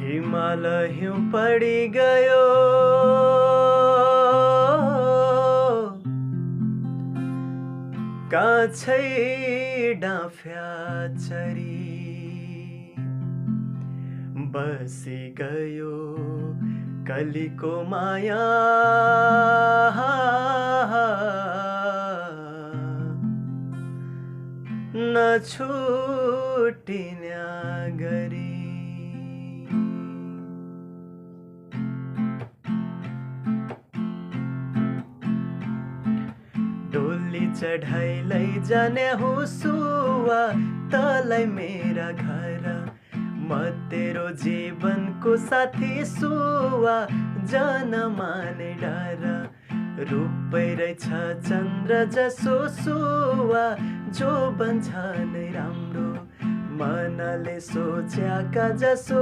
हिमाल हिउँ पडी गयो कान्छै डाँफ्या चरी बसी गयो कलीको माया नछुटिन्या गरी डोली चढाइ लैजाने हुसुवा तलाई मेरा घर म तेरो जीवनको साथी सुवा जनमाने डर रूपै रहेछ चन्द्र जसो सुवा जो बन्छ नै राम्रो मनले सोच्याका जसो